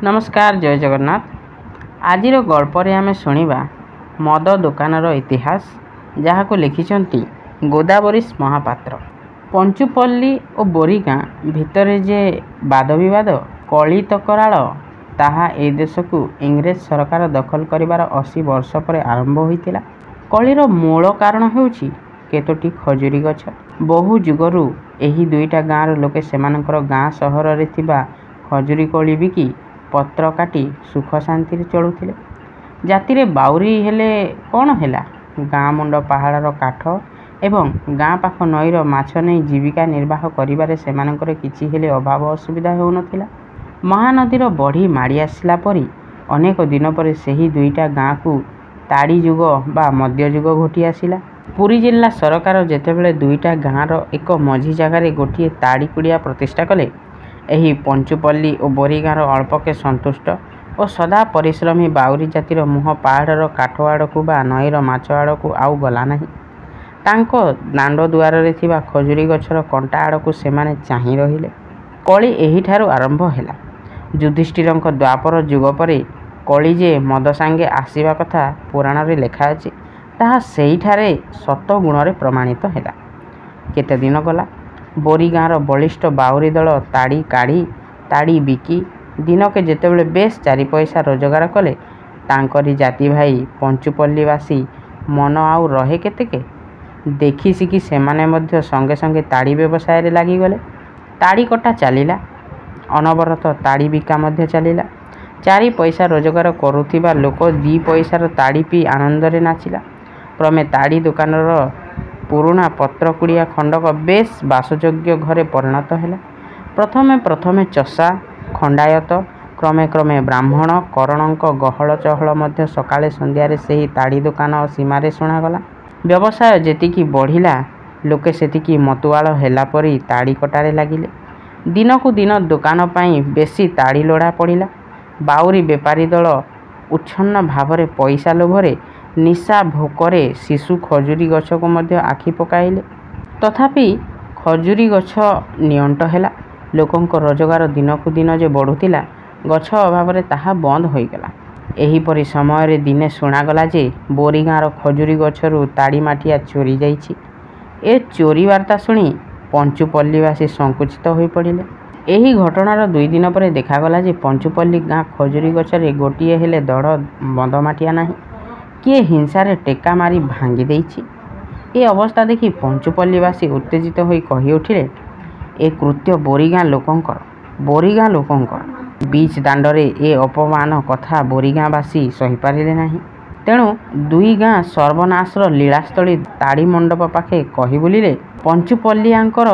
नमस्कार जय जगन्नाथ। आज गल्पर आम शुणा मद दुकानर इतिहास जहाँ को लिखिं गोदावरीश महापात्र। पंचुपल्ली और बोरीगाँ भितर जे वाद विवाद कली तकराल ताहा ए देश को इंग्रेज सरकार दखल करिवार 80 वर्ष पर आरंभ होइतिला। कलीर मूल कारण हेउछि केतोटी खजुरी गछ। बहु जुगरु एही दुईटा गाँर लोके सेमानकर गाँ सहर रे थिबा खजुरी कली बिकी पत्र काटी सुख शांति चलुथिले। जातिरे बाउरी हेले कौन हैला, गाँ मुंड पहाड़र काठ एवं गाँ पाख नईर माछ नहीं जीविका निर्वाह करिबारे सेमानकर किछि हेले अभाव असुविधा हेउनथिला। महानदीर बढ़ी माड़ी आसिला परी अनेक दिन पर सेही दुईटा गाँ को ताड़ी जुग बा मध्य जुग घटी आसिला। पुरी जिला सरकार जेतेबेले दुईटा गाँर एक मझी जगार गोटे ताड़ी कुड़िया प्रतिष्ठा कले, एही पंचुपल्ली और बोरीगाँर अल्पके संतुष्ट और सदा परिश्रमी बाउरी जातिर मुह पहाड़र काठ आड़कू बा नईर माछ आड़कू आउ गला नहीं। तांको दांड दुआरे थिबा खजुरी गछर कंटा आड़कू सेमाने चाहि रहिले। कली एहिठारु आरंभ हैला। युधिष्ठिरंक द्वापर जुग परे कली जे मद सांगे आसीबा कथा पुराण रे लेखा अछि, ताहा सेहिठारे सत गुणरे प्रमाणित हैला। केते दिन गला बोरीगाँर बलिष्ठ बाउरी दल ताड़ी काढ़ी ताड़ी बिकी दिनके जेतेबेले बेस 4 पैसा रोजगार कले, तांकरी जाति भाई पंचुपल्लीवासी मन आउ रहे केतेके। देखी सिखी सेमाने मध्य संगे संगे ताड़ी व्यवसाय रे लागी गले। ताड़ी कटा चलिला, अनवरत ताड़ी बिका मध्य चलिला। 4 पैसा रोजगार करुथिबा लोक 2 पैसार ताड़ी पी आनंद रे नाचिला। क्रमे ताड़ी दुकानर पुराणा पत्र कुड़िया खंडक बेस बासयोग्य घरे परिणत हैला। प्रथमे प्रथमे चषा खंडायत क्रमे क्रमे ब्राह्मण करणक गहल चहल मध्य सकाळे संध्यारे सेही ताड़ी दुकान सीमारे शुणागला। व्यवसाय जेतिकी बढ़िला लोके सेतिकी मतुआल हैला परी ताड़ी कटारे लागिले। दिनकू दिन दुकान पाई बेसी ताड़ी लोड़ा पड़िला। बाउरी बेपारी दल उच्छन्न भावरे पैसा लोभरे निशा भोकरे शिशु खजुरी गछ को मध्य आखि पकाइले। तथापि खजुरी गछ नियंट हैला। लोकंक रोजगार दिनकू दिन जे बढ़ुतिला, गछ अभाव ताहा बंद होइगला। एहीपरि समय रे दिने शुणागला जे बोरीगाँर खजुरी गछरू ताड़ी माठिया चोरी जाइछि। ए चोरी वार्ता शुणी पंचुपल्लीवासी संकुचित होई पड़िले। एही घटनार 2 दिन पर देखागला जे पंचुपल्ली गाँ खजुरी गछरे गोटिए हेले दड़ बंद माठिया नाही। किए हिंसारे टेका मारी भांगी देइछि। ए अवस्था देखि पंचुपल्लीवासी उत्तेजित होई कहि उठिले, ए कृत्य बोरीगाँ लोकंकर। बीच दांडरे ए अपमान कथा बोरीगाँवासी सही पारिले नाही। तेणु 2 गाँ सर्वनाशर लीलास्थली ताड़ी मंडप पाखे कहि बुलिले, पंचुपल्लियांकर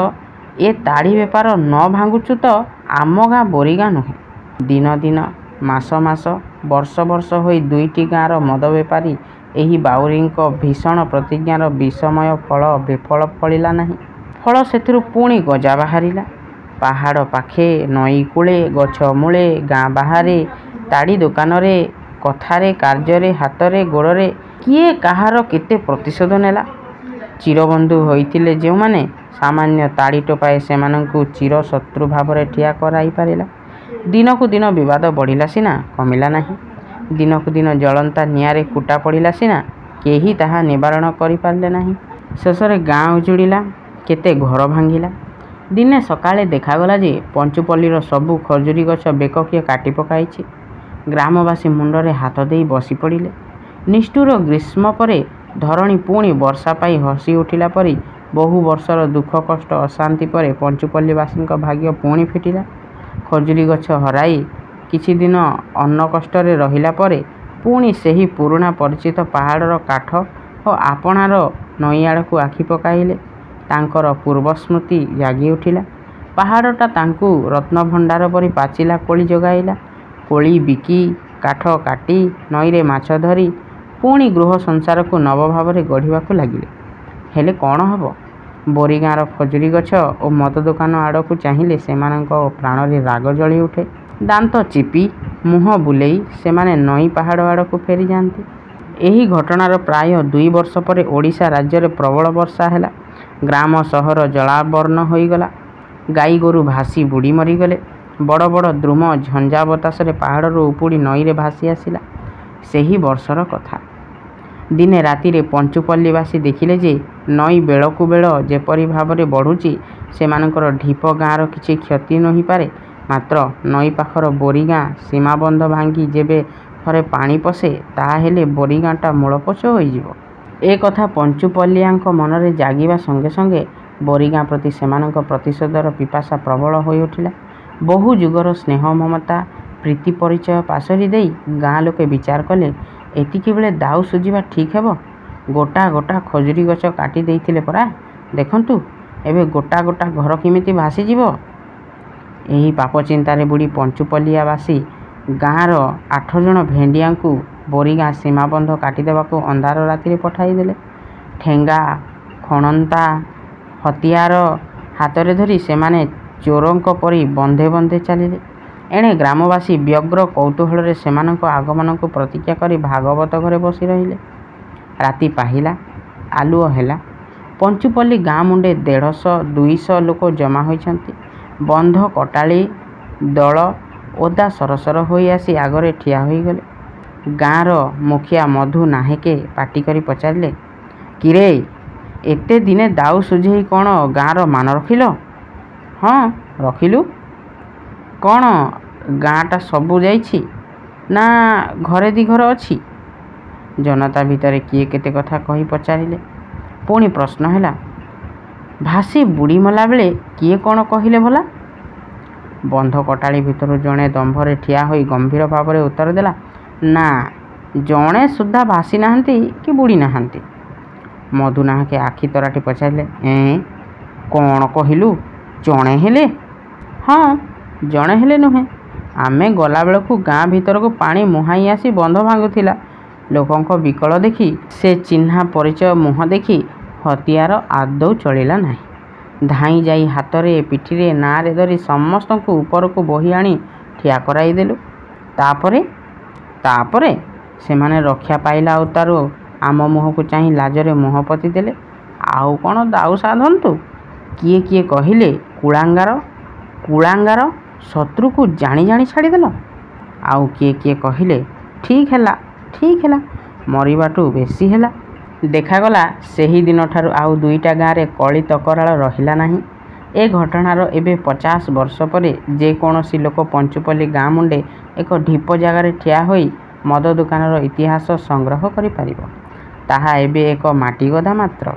ए ताड़ी बेपार न भांगुचु तो आम गाँ बोरीगाँ नुहे। दिन दिन मास मास वर्ष वर्ष होई 2टी गाँर मद बेपारी एही बाउरींक भीषण प्रतिज्ञार विषमय फल बेफल फलिला नाही। फल सेथिरु पुणी गजा बाहरिला। पहाड़ पाखे नई कूले गछ मूले गाँ बाहरे ताड़ी दुकान रे कथारे कार्य हाथरे गोड़े किए कहार केते प्रतिशोध नेला। चिरबंधु होइतिले जो माने सामान्य ताड़ी टोपाए सेमानंकु चिर शत्रु भावरे ठिया कराई पारिला। दिनकू दिन विवाद बढ़िला सिना कमिला नाही। दिनकू दिन जलंता निआरे कुटा पड़िला सिना केही ताहा निवारण करि पारले नाही। शेषरे गाँ उजुड़िला, केते घर भांगिला। दिने सकाळे देखागला जे पंचुपल्लीर सबु खजुरी गछ बेककिए काटी पकाइछि। ग्रामवासी मुंडरे हाथ देई बसी पड़िले। निष्ठुर ग्रीष्म परे धरणी पुणी वर्षा पाई हसी उठिला परी बहु वर्षर दुख कष्ट अशांति परे पंचुपल्लीवासींक भाग्य पुणी फिटिला। खजुरी गछ हराई किछि दिन अन्न कष्टरे रहिला परे पुणी सेही पुराणा परिचित पहाड़र काठ और आपणार नई आड़कू आखि पकाइले। तांकर पूर्व स्मृति जागी उठिला। पहाड़टा तांकू रत्न भंडार परी पाचिला कोली जगाइला। कोली बिकी काठ काटी नईरे माछ धरी पुणी गृह संसार को नव भावरे गढ़िबाकू लागिले। हेले कौन हबो? बोरीगाँर खजुरी गछ और मद दुकान आड़कू चाहिए सेमानंक प्राण रे राग जली उठे। दांत चिपी मुह बुलेई सेमाने नई पहाड़ आड़कू फेरी जाती। एही घटनार प्राय 2 वर्ष पर ओडिशा राज्य रे प्रबल वर्षा हैला। ग्राम सहर जलावर्ण होईगला। गाई गोरु भासी बुड़ी मरीगले। ବଡ଼ ବଡ଼ ଦ୍ରୁମ ଝଞ୍ଜା ବତାସରେ ପାହାଡ଼ରୁ ଉପୁଡ଼ି ନଈରେ ଭାସି ଆସିଲା। ସେହି ବର୍ଷର କଥା। ଦିନେ ରାତିରେ ପଞ୍ଚୁପଲ୍ଲୀବାସୀ ଦେଖିଲେ ଯେ ନଈ ବେଳକୁ ବେଳ ଯେପରି ଭାବରେ ବଢ଼ୁଛି, ସେମାନଙ୍କର ଢିପ ଗାଁର କିଛି କ୍ଷତି ନୋହିପାରେ, ମାତ୍ର ନଈ ପାଖର ବୋରିଗାଁ ସୀମାବନ୍ଧ ଭାଙ୍ଗି ଯେବେ ଥରେ ପାଣି ପଶେ, ତାହାହେଲେ ବୋରିଗାଁଟା ମୂଳପୋଛ ହୋଇଯିବ। ଏ କଥା ପଞ୍ଚୁପଲ୍ଲିଆଙ୍କ ମନରେ ଜାଗିବା ସଙ୍ଗେ ସଙ୍ଗେ ବୋରିଗାଁ ପ୍ରତି ସେମାନଙ୍କ ପ୍ରତିଶୋଧର ପିପାସା ପ୍ରବଳ ହୋଇଉଠିଲା। ବହୁ ଯୁଗର ସ୍ନେହ ମମତା ପ୍ରୀତି ପରିଚୟ ପାଶୋରି ଦେଇ ଗାଁ ଲୋକେ ବିଚାର କଲେ, ଏତିକିବେଳେ ଦାଉ ସୁଝିବା ଠିକ୍ ହେବ? ଗୋଟା ଗୋଟା ଖଜୁରୀ ଗଛ କାଟି ଦେଇଥିଲେ ପରା, ଦେଖନ୍ତୁ ଏବେ ଗୋଟା ଗୋଟା ଘର କେମିତି ଭାସିଯିବ। ଏହି ପାପ ଚିନ୍ତାରେ ବୁଡ଼ି ପଞ୍ଚୁପଲ୍ଲିଆବାସୀ ଗାଁର 8 ଜଣ ଭେଣ୍ଡିଆଙ୍କୁ ବୋରିଗାଁ ସୀମାବନ୍ଧ କାଟିଦେବାକୁ ଅନ୍ଧାର ରାତିରେ ପଠାଇଦେଲେ। ଠେଙ୍ଗା ଖଣନ୍ତା ହତିଆର ହାତରେ ଧରି ସେମାନେ ଚୋରଙ୍କ ପରି ବନ୍ଧେ ବନ୍ଧେ ଚାଲିଲେ। ଏଣେ ଗ୍ରାମବାସୀ ବ୍ୟଗ୍ର କୌତୂହଳରେ ସେମାନଙ୍କ ଆଗମନକୁ ପ୍ରତୀକ୍ଷା କରି ଭାଗବତ ଘରେ ବସି ରହିଲେ। ରାତି ପାହିଲା, ଆଲୁଅ ହେଲା। ପଞ୍ଚୁପଲ୍ଲୀ ଗାଁ ମୁଣ୍ଡେ 150-200 ଲୋକ ଜମା ହୋଇଛନ୍ତି। ବନ୍ଧ କଟାଳି ଦଳ ଓଦା ସରସର ହୋଇ ଆସି ଆଗରେ ଠିଆ ହୋଇଗଲେ। ଗାଁର ମୁଖିଆ ମଧୁ ନାହେକେ ପାଟି କରି ପଚାରିଲେ, କିରେ, ଏତେ ଦିନେ ଦାଉ ସୁଝେଇ କ'ଣ ଗାଁର ମାନ ରଖିଲ? ହଁ, ରଖିଲୁ। କ'ଣ ଗାଁଟା ସବୁ ଯାଇଛି, ନା ଘରେ ଦିଘର ଅଛି? ଜନତା ଭିତରେ କିଏ କେତେ କଥା କହି ପଚାରିଲେ। ପୁଣି ପ୍ରଶ୍ନ ହେଲା, ଭାସି ବୁଡ଼ି ମଲାବେଳେ କିଏ କ'ଣ କହିଲେ ଭଲା? ବନ୍ଧ କଟାଳି ଭିତରୁ ଜଣେ ଦମ୍ଭରେ ଠିଆ ହୋଇ ଗମ୍ଭୀର ଭାବରେ ଉତ୍ତର ଦେଲା, ନା, ଜଣେ ସୁଦ୍ଧା ଭାସି ନାହାନ୍ତି କି ବୁଡ଼ି ନାହାନ୍ତି। ମଧୁ ନାହାକେ ଆଖି ତରାଟି ପଚାରିଲେ, କ'ଣ କହିଲୁ, ଜଣେ ହେଲେ? ହଁ, ଜଣେ ହେଲେ ନୁହେଁ। ଆମେ ଗଲାବେଳକୁ ଗାଁ ଭିତରକୁ ପାଣି ମୁହାଁଇ ଆସି ବନ୍ଧ ଭାଙ୍ଗୁଥିଲା। ଲୋକଙ୍କ ବିକଳ ଦେଖି, ସେ ଚିହ୍ନା ପରିଚୟ ମୁହଁ ଦେଖି ହତିଆର ଆଦୌ ଚଳିଲା ନାହିଁ। ଧାଇଁ ଯାଇ ହାତରେ ପିଠିରେ ନାଆରେ ଧରି ସମସ୍ତଙ୍କୁ ଉପରକୁ ବୋହି ଆଣି ଠିଆ କରାଇଦେଲୁ। ତାପରେ ସେମାନେ ରକ୍ଷା ପାଇଲା ଉତ୍ତାରୁ ଆମ ମୁହଁକୁ ଚାହିଁ ଲାଜରେ ମୁହଁ ପୋତି ଦେଲେ। ଆଉ କ'ଣ ଦାଉ ସାଧନ୍ତୁ? କିଏ କିଏ କହିଲେ, କୁଳାଙ୍ଗାର ଶତ୍ରୁକୁ ଜାଣି ଜାଣି ଛାଡ଼ିଦେଲ। ଆଉ କିଏ କିଏ କହିଲେ, ଠିକ୍ ହେଲା, ମରିବାଠୁ ବେଶୀ ହେଲା। ଦେଖାଗଲା, ସେହି ଦିନଠାରୁ ଆଉ 2ଟା ଗାଁରେ କଳି ତକରାଳ ରହିଲା ନାହିଁ। ଏ ଘଟଣାର ଏବେ 50 ବର୍ଷ ପରେ ଯେକୌଣସି ଲୋକ ପଞ୍ଚୁପଲ୍ଲୀ ଗାଁ ମୁଣ୍ଡେ ଏକ ଢିପ ଜାଗାରେ ଠିଆ ହୋଇ ମଦ ଦୋକାନର ଇତିହାସ ସଂଗ୍ରହ କରିପାରିବ। ତାହା ଏବେ ଏକ ମାଟି ଗଦା ମାତ୍ର।